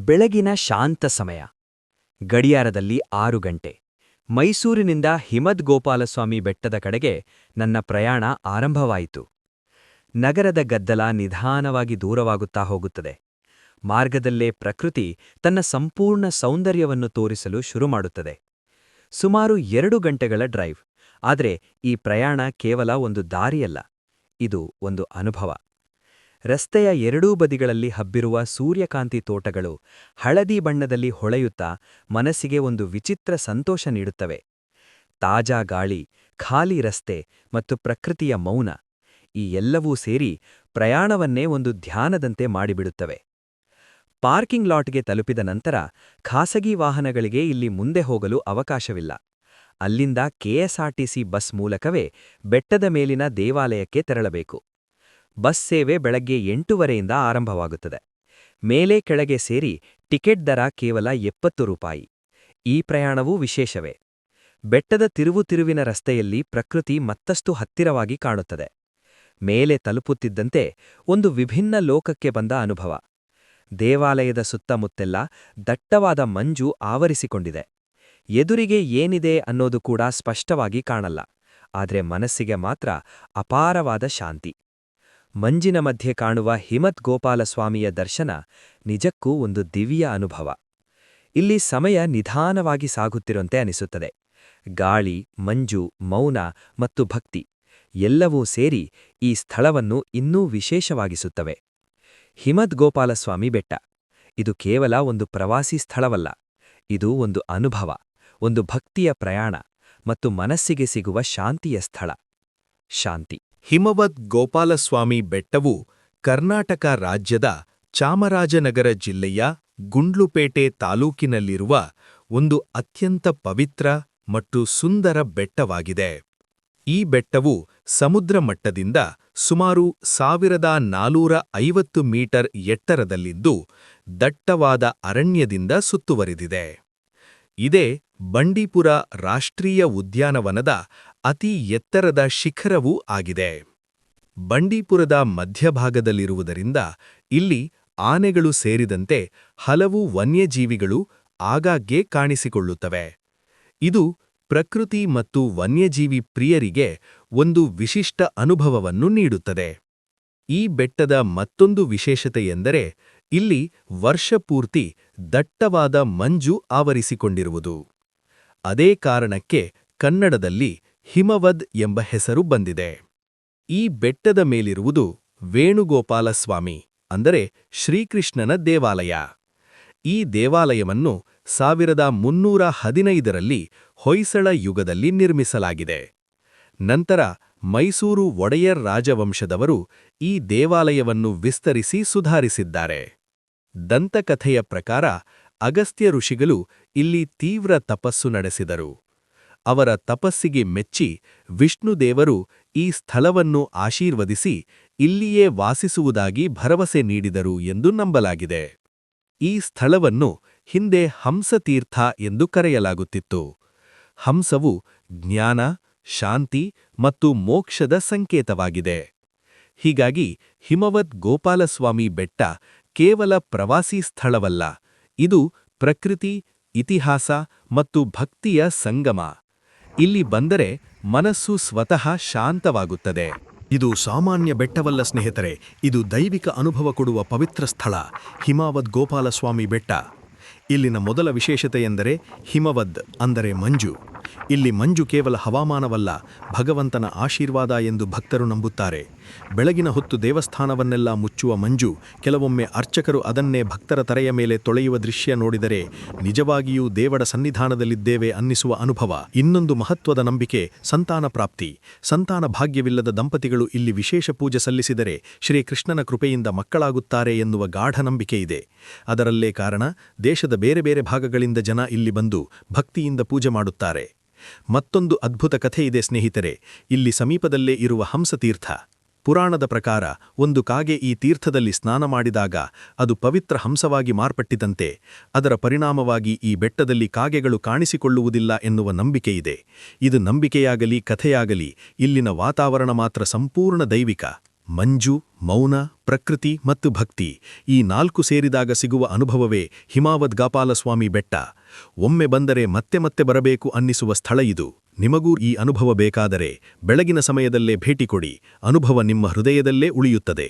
ಬೆಳಗಿನ ಶಾಂತ ಸಮಯ. ಗಡಿಯಾರದಲ್ಲಿ 6 ಗಂಟೆ. ಮೈಸೂರಿನಿಂದ ಹಿಮದ್ ಗೋಪಾಲಸ್ವಾಮಿ ಬೆಟ್ಟದ ಕಡೆಗೆ ನನ್ನ ಪ್ರಯಾಣ ಆರಂಭವಾಯಿತು. ನಗರದ ಗದ್ದಲ ನಿಧಾನವಾಗಿ ದೂರವಾಗುತ್ತಾ ಹೋಗುತ್ತದೆ. ಮಾರ್ಗದಲ್ಲೇ ಪ್ರಕೃತಿ ತನ್ನ ಸಂಪೂರ್ಣ ಸೌಂದರ್ಯವನ್ನು ತೋರಿಸಲು ಶುರುಮಾಡುತ್ತದೆ. ಸುಮಾರು 2 ಗಂಟೆಗಳ ಡ್ರೈವ್. ಆದರೆ ಈ ಪ್ರಯಾಣ ಕೇವಲ ಒಂದು ದಾರಿಯಲ್ಲ, ಇದು ಒಂದು ಅನುಭವ. ರಸ್ತೆಯ ಎರಡೂ ಬದಿಗಳಲ್ಲಿ ಹಬ್ಬಿರುವ ಸೂರ್ಯಕಾಂತಿ ತೋಟಗಳು ಹಳದಿ ಬಣ್ಣದಲ್ಲಿ ಹೊಳೆಯುತ್ತಾ ಮನಸ್ಸಿಗೆ ಒಂದು ವಿಚಿತ್ರ ಸಂತೋಷ ನೀಡುತ್ತವೆ. ತಾಜಾ ಗಾಳಿ, ಖಾಲಿ ರಸ್ತೆ ಮತ್ತು ಪ್ರಕೃತಿಯ ಮೌನ, ಈ ಎಲ್ಲವೂ ಸೇರಿ ಪ್ರಯಾಣವನ್ನೇ ಒಂದು ಧ್ಯಾನದಂತೆ ಮಾಡಿಬಿಡುತ್ತವೆ. ಪಾರ್ಕಿಂಗ್ ಲಾಟ್ಗೆ ತಲುಪಿದ ನಂತರ ಖಾಸಗಿ ವಾಹನಗಳಿಗೆ ಇಲ್ಲಿ ಮುಂದೆ ಹೋಗಲು ಅವಕಾಶವಿಲ್ಲ. ಅಲ್ಲಿಂದ ಕೆಎಸ್ಆರ್ಟಿಸಿ ಬಸ್ ಮೂಲಕವೇ ಬೆಟ್ಟದ ಮೇಲಿನ ದೇವಾಲಯಕ್ಕೆ ತೆರಳಬೇಕು. ಬಸ್ ಸೇವೆ ಬೆಳಗ್ಗೆ 8:30ರಿಂದ ಆರಂಭವಾಗುತ್ತದೆ. ಮೇಲೆ ಕೆಳಗೆ ಸೇರಿ ಟಿಕೆಟ್ ದರ ಕೇವಲ 70 ರೂಪಾಯಿ. ಈ ಪ್ರಯಾಣವೂ ವಿಶೇಷವೇ. ಬೆಟ್ಟದ ತಿರುವಿನ ರಸ್ತೆಯಲ್ಲಿ ಪ್ರಕೃತಿ ಮತ್ತಷ್ಟು ಹತ್ತಿರವಾಗಿ ಕಾಣುತ್ತದೆ. ಮೇಲೆ ತಲುಪುತ್ತಿದ್ದಂತೆ ಒಂದು ವಿಭಿನ್ನ ಲೋಕಕ್ಕೆ ಬಂದ ಅನುಭವ. ದೇವಾಲಯದ ಸುತ್ತಮುತ್ತೆಲ್ಲ ದಟ್ಟವಾದ ಮಂಜು ಆವರಿಸಿಕೊಂಡಿದೆ. ಎದುರಿಗೆ ಏನಿದೆ ಅನ್ನೋದು ಕೂಡ ಸ್ಪಷ್ಟವಾಗಿ ಕಾಣಲ್ಲ, ಆದರೆ ಮನಸ್ಸಿಗೆ ಮಾತ್ರ ಅಪಾರವಾದ ಶಾಂತಿ. ಮಂಜಿನ ಮಧ್ಯೆ ಕಾಣುವ ಹಿಮತ್ ಗೋಪಾಲಸ್ವಾಮಿಯ ದರ್ಶನ ನಿಜಕ್ಕೂ ಒಂದು ದಿವ್ಯ ಅನುಭವ. ಇಲ್ಲಿ ಸಮಯ ನಿಧಾನವಾಗಿ ಸಾಗುತ್ತಿರುವಂತೆ ಅನಿಸುತ್ತದೆ. ಗಾಳಿ, ಮಂಜು, ಮೌನ ಮತ್ತು ಭಕ್ತಿ ಎಲ್ಲವೂ ಸೇರಿ ಈ ಸ್ಥಳವನ್ನು ಇನ್ನೂ ವಿಶೇಷವಾಗಿಸುತ್ತವೆ. ಹಿಮತ್ ಗೋಪಾಲಸ್ವಾಮಿ ಬೆಟ್ಟ ಇದು ಕೇವಲ ಒಂದು ಪ್ರವಾಸಿ ಸ್ಥಳವಲ್ಲ, ಇದು ಒಂದು ಅನುಭವ, ಒಂದು ಭಕ್ತಿಯ ಪ್ರಯಾಣ ಮತ್ತು ಮನಸ್ಸಿಗೆ ಸಿಗುವ ಶಾಂತಿಯ ಸ್ಥಳ. ಶಾಂತಿ. ಹಿಮವದ್ ಗೋಪಾಲಸ್ವಾಮಿ ಬೆಟ್ಟವು ಕರ್ನಾಟಕ ರಾಜ್ಯದ ಚಾಮರಾಜನಗರ ಜಿಲ್ಲೆಯ ಗುಂಡ್ಲುಪೇಟೆ ತಾಲೂಕಿನಲ್ಲಿರುವ ಒಂದು ಅತ್ಯಂತ ಪವಿತ್ರ ಮತ್ತು ಸುಂದರ ಬೆಟ್ಟವಾಗಿದೆ. ಈ ಬೆಟ್ಟವು ಸಮುದ್ರ ಮಟ್ಟದಿಂದ ಸುಮಾರು 1450 ಮೀಟರ್ ಎತ್ತರದಲ್ಲಿದ್ದು ದಟ್ಟವಾದ ಅರಣ್ಯದಿಂದ ಸುತ್ತುವರಿದಿದೆ. ಇದೇ ಬಂಡೀಪುರ ರಾಷ್ಟ್ರೀಯ ಉದ್ಯಾನವನದ ಅತಿ ಎತ್ತರದ ಶಿಖರವೂ ಆಗಿದೆ. ಬಂಡೀಪುರದ ಮಧ್ಯಭಾಗದಲ್ಲಿರುವುದರಿಂದ ಇಲ್ಲಿ ಆನೆಗಳು ಸೇರಿದಂತೆ ಹಲವು ವನ್ಯಜೀವಿಗಳು ಆಗಾಗ್ಗೆ ಕಾಣಿಸಿಕೊಳ್ಳುತ್ತವೆ. ಇದು ಪ್ರಕೃತಿ ಮತ್ತು ವನ್ಯಜೀವಿ ಪ್ರಿಯರಿಗೆ ಒಂದು ವಿಶಿಷ್ಟ ಅನುಭವವನ್ನು ನೀಡುತ್ತದೆ. ಈ ಬೆಟ್ಟದ ಮತ್ತೊಂದು ವಿಶೇಷತೆಯೆಂದರೆ ಇಲ್ಲಿ ವರ್ಷಪೂರ್ತಿ ದಟ್ಟವಾದ ಮಂಜು ಆವರಿಸಿಕೊಂಡಿರುವುದು. ಅದೇ ಕಾರಣಕ್ಕೆ ಕನ್ನಡದಲ್ಲಿ ಹಿಮವದ್ ಎಂಬ ಹೆಸರು ಬಂದಿದೆ. ಈ ಬೆಟ್ಟದ ಮೇಲಿರುವುದು ವೇಣುಗೋಪಾಲಸ್ವಾಮಿ, ಅಂದರೆ ಶ್ರೀಕೃಷ್ಣನ ದೇವಾಲಯ. ಈ ದೇವಾಲಯವನ್ನು 1315ರಲ್ಲಿ ಹೊಯ್ಸಳ ಯುಗದಲ್ಲಿ ನಿರ್ಮಿಸಲಾಗಿದೆ. ನಂತರ ಮೈಸೂರು ಒಡೆಯರ್ ರಾಜವಂಶದವರು ಈ ದೇವಾಲಯವನ್ನು ವಿಸ್ತರಿಸಿ ಸುಧಾರಿಸಿದ್ದಾರೆ. ದಂತಕಥೆಯ ಪ್ರಕಾರ ಅಗಸ್ತ್ಯ ಋಷಿಗಳು ಇಲ್ಲಿ ತೀವ್ರ ತಪಸ್ಸು ನಡೆಸಿದರು. ಅವರ ತಪಸ್ಸಿಗೆ ಮೆಚ್ಚಿ ವಿಷ್ಣುದೇವರು ಈ ಸ್ಥಳವನ್ನು ಆಶೀರ್ವದಿಸಿ ಇಲ್ಲಿಯೇ ವಾಸಿಸುವುದಾಗಿ ಭರವಸೆ ನೀಡಿದರು ಎಂದು ನಂಬಲಾಗಿದೆ. ಈ ಸ್ಥಳವನ್ನು ಹಿಂದೆ ಹಂಸತೀರ್ಥ ಎಂದು ಕರೆಯಲಾಗುತ್ತಿತ್ತು. ಹಂಸವು ಜ್ಞಾನ, ಶಾಂತಿ ಮತ್ತು ಮೋಕ್ಷದ ಸಂಕೇತವಾಗಿದೆ. ಹೀಗಾಗಿ ಹಿಮವದ್ ಗೋಪಾಲಸ್ವಾಮಿ ಬೆಟ್ಟ ಕೇವಲ ಪ್ರವಾಸಿ ಸ್ಥಳವಲ್ಲ, ಇದು ಪ್ರಕೃತಿ, ಇತಿಹಾಸ ಮತ್ತು ಭಕ್ತಿಯ ಸಂಗಮ. ಇಲ್ಲಿ ಬಂದರೆ ಮನಸ್ಸು ಸ್ವತಃ ಶಾಂತವಾಗುತ್ತದೆ. ಇದು ಸಾಮಾನ್ಯ ಬೆಟ್ಟವಲ್ಲ ಸ್ನೇಹಿತರೆ, ಇದು ದೈವಿಕ ಅನುಭವ ಕೊಡುವ ಪವಿತ್ರ ಸ್ಥಳ ಹಿಮವದ್ ಗೋಪಾಲಸ್ವಾಮಿ ಬೆಟ್ಟ. ಇಲ್ಲಿನ ಮೊದಲ ವಿಶೇಷತೆಯೆಂದರೆ ಹಿಮವದ್ ಅಂದರೆ ಮಂಜು. ಇಲ್ಲಿ ಮಂಜು ಕೇವಲ ಹವಾಮಾನವಲ್ಲ, ಭಗವಂತನ ಆಶೀರ್ವಾದ ಎಂದು ಭಕ್ತರು ನಂಬುತ್ತಾರೆ. ಬೆಳಗಿನ ಹೊತ್ತು ದೇವಸ್ಥಾನವನ್ನೆಲ್ಲ ಮುಚ್ಚುವ ಮಂಜು, ಕೆಲವೊಮ್ಮೆ ಅರ್ಚಕರು ಅದನ್ನೇ ಭಕ್ತರ ತಲೆಯ ಮೇಲೆ ತೊಳೆಯುವ ದೃಶ್ಯ ನೋಡಿದರೆ ನಿಜವಾಗಿಯೂ ದೇವರ ಸನ್ನಿಧಾನದಲ್ಲಿದ್ದೇವೆ ಅನ್ನಿಸುವ ಅನುಭವ. ಇನ್ನೊಂದು ಮಹತ್ವದ ನಂಬಿಕೆ ಸಂತಾನ ಪ್ರಾಪ್ತಿ. ಸಂತಾನ ಭಾಗ್ಯವಿಲ್ಲದ ದಂಪತಿಗಳು ಇಲ್ಲಿ ವಿಶೇಷ ಪೂಜೆ ಸಲ್ಲಿಸಿದರೆ ಶ್ರೀಕೃಷ್ಣನ ಕೃಪೆಯಿಂದ ಮಕ್ಕಳಾಗುತ್ತಾರೆ ಎನ್ನುವ ಗಾಢ ನಂಬಿಕೆ ಇದೆ. ಅದರಲ್ಲೇ ಕಾರಣ ದೇಶದ ಬೇರೆ ಬೇರೆ ಭಾಗಗಳಿಂದ ಜನ ಇಲ್ಲಿ ಬಂದು ಭಕ್ತಿಯಿಂದ ಪೂಜೆ ಮಾಡುತ್ತಾರೆ. ಮತ್ತೊಂದು ಅದ್ಭುತ ಕಥೆಯಿದೆ ಸ್ನೇಹಿತರೆ, ಇಲ್ಲಿ ಸಮೀಪದಲ್ಲೇ ಇರುವ ಹಂಸತೀರ್ಥ. ಪುರಾಣದ ಪ್ರಕಾರ ಒಂದು ಕಾಗೆ ಈ ತೀರ್ಥದಲ್ಲಿ ಸ್ನಾನ ಮಾಡಿದಾಗ ಅದು ಪವಿತ್ರ ಹಂಸವಾಗಿ ಮಾರ್ಪಟ್ಟಿದಂತೆ. ಅದರ ಪರಿಣಾಮವಾಗಿ ಈ ಬೆಟ್ಟದಲ್ಲಿ ಕಾಗೆಗಳು ಕಾಣಿಸಿಕೊಳ್ಳುವುದಿಲ್ಲ ಎನ್ನುವ ನಂಬಿಕೆಯಿದೆ. ಇದು ನಂಬಿಕೆಯಾಗಲಿ ಕಥೆಯಾಗಲಿ, ಇಲ್ಲಿನ ವಾತಾವರಣ ಮಾತ್ರ ಸಂಪೂರ್ಣ ದೈವಿಕ. ಮಂಜು, ಮೌನ, ಪ್ರಕೃತಿ ಮತ್ತು ಭಕ್ತಿ ಈ 4 ಸೇರಿದಾಗ ಸಿಗುವ ಅನುಭವವೇ ಹಿಮಾವದ್ ಗೋಪಾಲಸ್ವಾಮಿ ಬೆಟ್ಟ. ಒಮ್ಮೆ ಬಂದರೆ ಮತ್ತೆ ಮತ್ತೆ ಬರಬೇಕು ಅನ್ನಿಸುವ ಸ್ಥಳ ಇದು. ನಿಮಗೂ ಈ ಅನುಭವ ಬೇಕಾದರೆ ಬೆಳಗಿನ ಸಮಯದಲ್ಲೇ ಭೇಟಿ ಕೊಡಿ. ಅನುಭವ ನಿಮ್ಮ ಹೃದಯದಲ್ಲೇ ಉಳಿಯುತ್ತದೆ.